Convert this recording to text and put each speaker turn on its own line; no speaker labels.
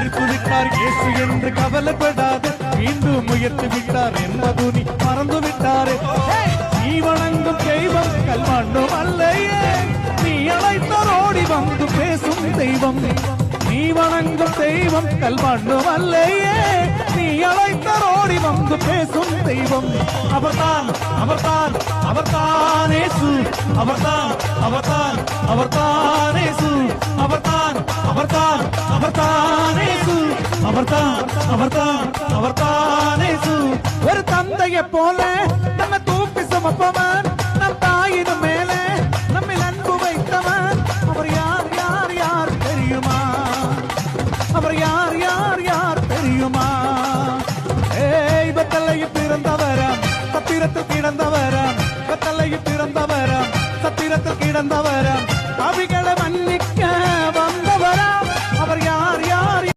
மறித்து விட்டார் இயேசு என்று கவலைப்படாது, மீண்டும் உயர்த்து விட்டார் என்பது நீ மறந்து விட்டாரே. நீ வணங்கும் தெய்வம் கல்மண்ணும் அல்லையே, நீ அழைத்தார் ஓடி வந்து பேசும் தெய்வம். நீ வணங்கும் தெய்வம் கல்மண்ணும் அல்லையே, நீ அழைத்தார் ஓடி வந்து பேசும் தெய்வம். அவர்தான் அவர்தான் அவர்தான் இயேசு, அவர்தான் அவர்தான் அவர்தான் இயேசு, அவர்தான் அவர்தான் அவர்தான் இயேசு, அவர்தான் அவர்தான் அவர்தான் இயேசு. ஒரு தந்தையை போல நம்ம தூக்கி சுமப்பவன், நம் தாயினும் மேலே நம்மில் அன்பு வைத்தவன். அவர் யார் யார் யார் தெரியுமா? அவர் யார் யார் யார் தெரியுமா? பத்தலையில் பிறந்தவரம், சத்திரத்தில் கிடந்தவரம், பத்தலையில் பிறந்தவரம், சத்திரத்தில் கிடந்தவரம்.